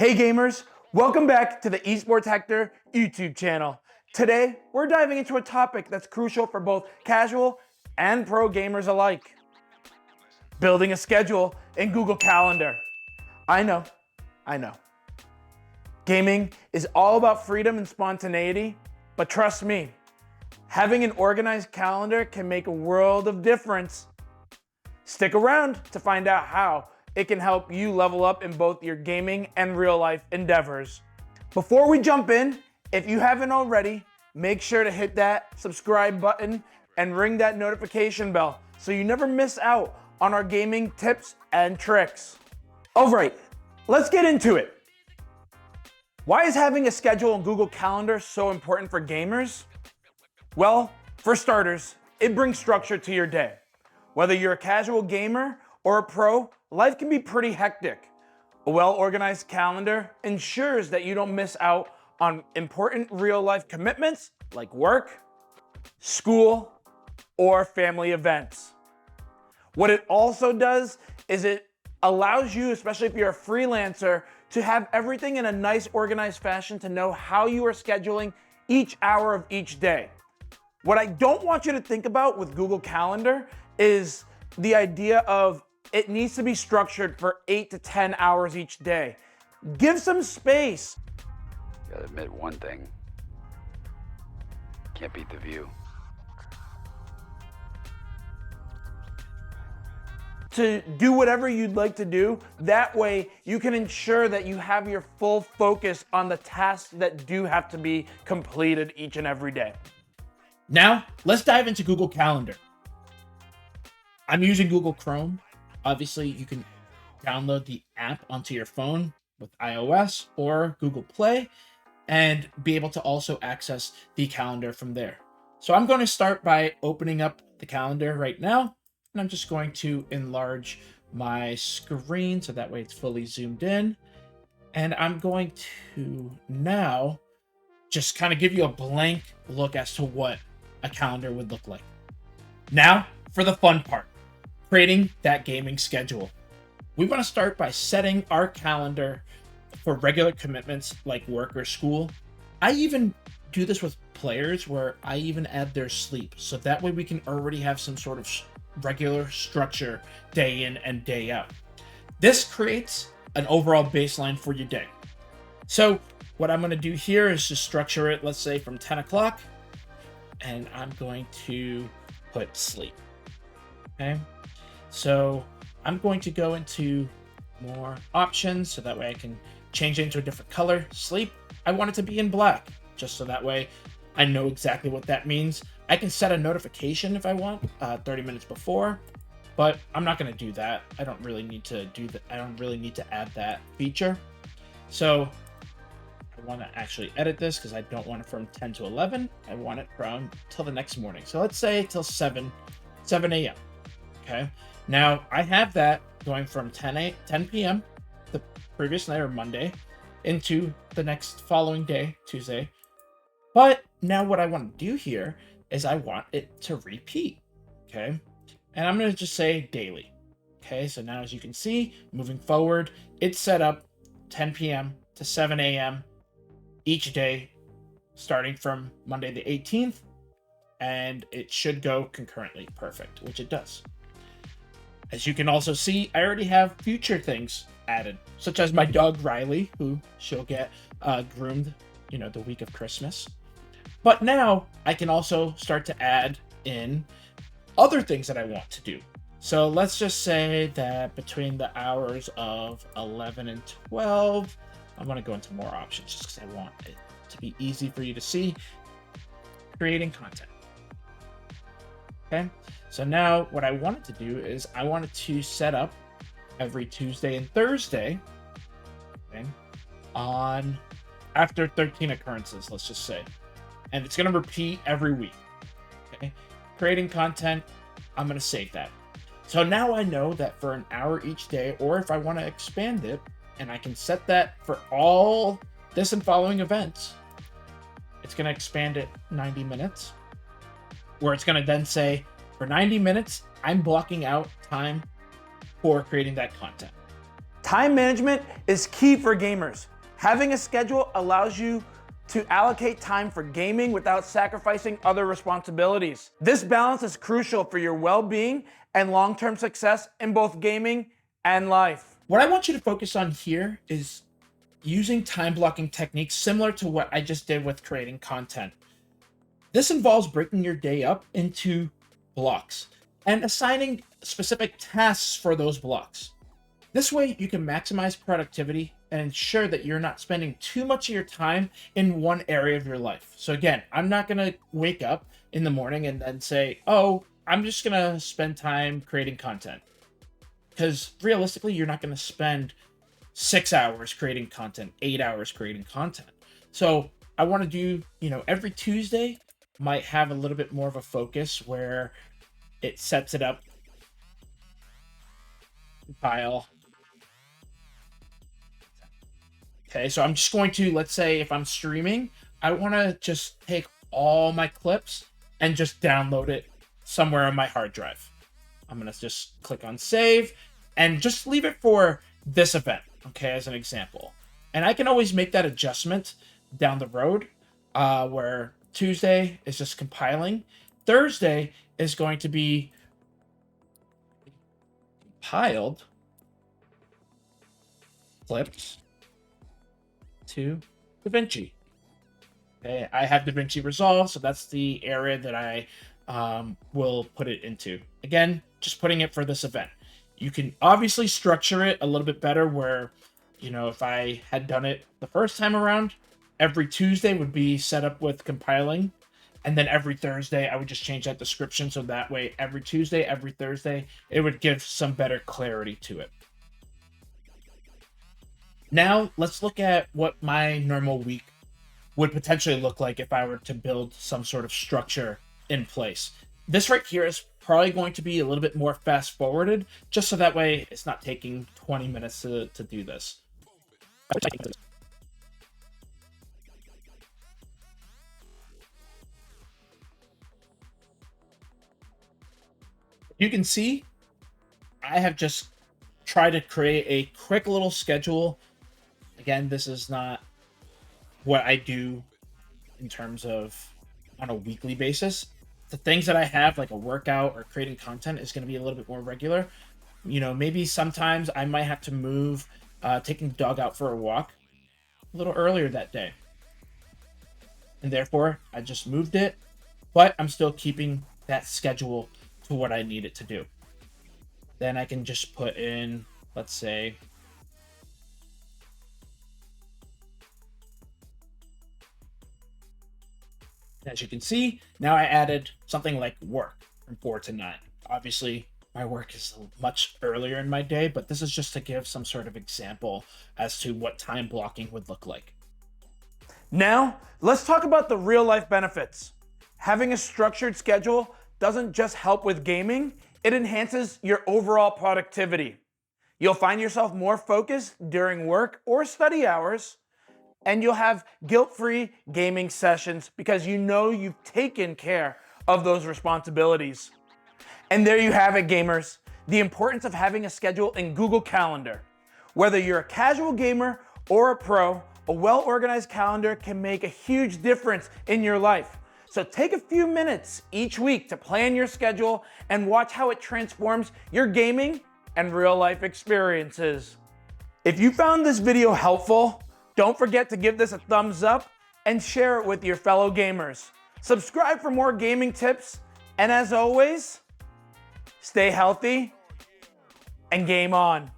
Hey gamers, welcome back to the Esports Hector YouTube channel. Today, we're diving into a topic that's crucial for both casual and pro gamers alike. Building a schedule in Google Calendar. I know. Gaming is all about freedom and spontaneity, but trust me, having an organized calendar can make a world of difference. Stick around to find out how it can help you level up in both your gaming and real life endeavors. Before we jump in, if you haven't already, make sure to hit that subscribe button and ring that notification bell so you never miss out on our gaming tips and tricks. All right, let's get into it. Why is having a schedule in Google Calendar so important for gamers? Well, for starters, it brings structure to your day. Whether you're a casual gamer or a pro, life can be pretty hectic. A well-organized calendar ensures that you don't miss out on important real-life commitments like work, school, or family events. What it also does is it allows you, especially if you're a freelancer, to have everything in a nice organized fashion to know how you are scheduling each hour of each day. What I don't want you to think about with Google Calendar is the idea of it needs to be structured for 8 to 10 hours each day. Give some space. Gotta admit one thing. Can't beat the view. To do whatever you'd like to do. That way you can ensure that you have your full focus on the tasks that do have to be completed each and every day. Now, let's dive into Google Calendar. I'm using Google Chrome. Obviously, you can download the app onto your phone with iOS or Google Play and be able to also access the calendar from there. So I'm going to start by opening up the calendar right now, and I'm just going to enlarge my screen so that way it's fully zoomed in. And I'm going to now just kind of give you a blank look as to what a calendar would look like. Now, for the fun part. Creating that gaming schedule. We want to start by setting our calendar for regular commitments like work or school. I even do this with players where I even add their sleep. So that way we can already have some sort of regular structure day in and day out. This creates an overall baseline for your day. So what I'm going to do here is just structure it, let's say from 10 o'clock, and I'm going to put sleep. Okay. So I'm going to go into more options so that way I can change it into a different color. Sleep, I want it to be in black, just so that way I know exactly what that means. I can set a notification if I want, 30 minutes before, but I'm not going to do that. I don't really need to do that. I don't really need to add that feature. So I want to actually edit this because I don't want it from 10 to 11. I want it from till the next morning. So let's say till 7 a.m. Okay. Now, I have that going from 10 p.m. the previous night or Monday into the next following day, Tuesday. But now what I want to do here is I want it to repeat, okay? And I'm going to just say daily, okay? So now as you can see, moving forward, it's set up 10 p.m. to 7 a.m. each day, starting from Monday the 18th, and it should go concurrently perfect, which it does. As you can also see, I already have future things added, such as my dog Riley, who she'll get groomed, the week of Christmas. But now I can also start to add in other things that I want to do. So let's just say that between the hours of 11 and 12, I'm going to go into more options just because I want it to be easy for you to see. Creating content. Okay. So now what I wanted to do is I wanted to set up every Tuesday and Thursday, okay, on after 13 occurrences, let's just say. And it's going to repeat every week. Okay. Creating content, I'm going to save that. So now I know that for an hour each day, or if I want to expand it, and I can set that for all this and following events, it's going to expand it 90 minutes, where it's going to then say, for 90 minutes, I'm blocking out time for creating that content. Time management is key for gamers. Having a schedule allows you to allocate time for gaming without sacrificing other responsibilities. This balance is crucial for your well-being and long-term success in both gaming and life. What I want you to focus on here is using time blocking techniques similar to what I just did with creating content. This involves breaking your day up into blocks and assigning specific tasks for those blocks. This way you can maximize productivity and ensure that you're not spending too much of your time in one area of your life. So again, I'm not gonna wake up in the morning and then say, oh, I'm just gonna spend time creating content. Because realistically, you're not gonna spend 6 hours creating content, 8 hours creating content. So I wanna do, every Tuesday might have a little bit more of a focus where it sets it up, compile. Okay, so I'm just going to, let's say if I'm streaming, I want to just take all my clips and just download it somewhere on my hard drive. I'm going to just click on save and just leave it for this event, okay, as an example. And I can always make that adjustment down the road where Tuesday is just compiling. Thursday is going to be compiled clips to DaVinci. Okay, I have DaVinci Resolve, so that's the area that I will put it into. Again, just putting it for this event. You can obviously structure it a little bit better where, if I had done it the first time around, every Tuesday would be set up with compiling, and then every Thursday I would just change that description so that way every Tuesday, every Thursday, it would give some better clarity to it. Now, let's look at what my normal week would potentially look like if I were to build some sort of structure in place. This right here is probably going to be a little bit more fast forwarded, just so that way it's not taking 20 minutes to do this. You can see I have just tried to create a quick little schedule. Again, this is not what I do in terms of on a weekly basis. The things that I have, like a workout or creating content, is going to be a little bit more regular. Maybe sometimes I might have to move taking the dog out for a walk a little earlier that day. And therefore, I just moved it, but I'm still keeping that schedule to what I need it to do. Then I can just put in, let's say, as you can see, now I added something like work from 4 to 9. Obviously, my work is much earlier in my day, but this is just to give some sort of example as to what time blocking would look like. Now, let's talk about the real life benefits. Having a structured schedule doesn't just help with gaming, it enhances your overall productivity. You'll find yourself more focused during work or study hours, and you'll have guilt-free gaming sessions because you've taken care of those responsibilities. And there you have it, gamers, the importance of having a schedule in Google Calendar. Whether you're a casual gamer or a pro, a well-organized calendar can make a huge difference in your life. So take a few minutes each week to plan your schedule and watch how it transforms your gaming and real-life experiences. If you found this video helpful, don't forget to give this a thumbs up and share it with your fellow gamers. Subscribe for more gaming tips, and as always, stay healthy and game on.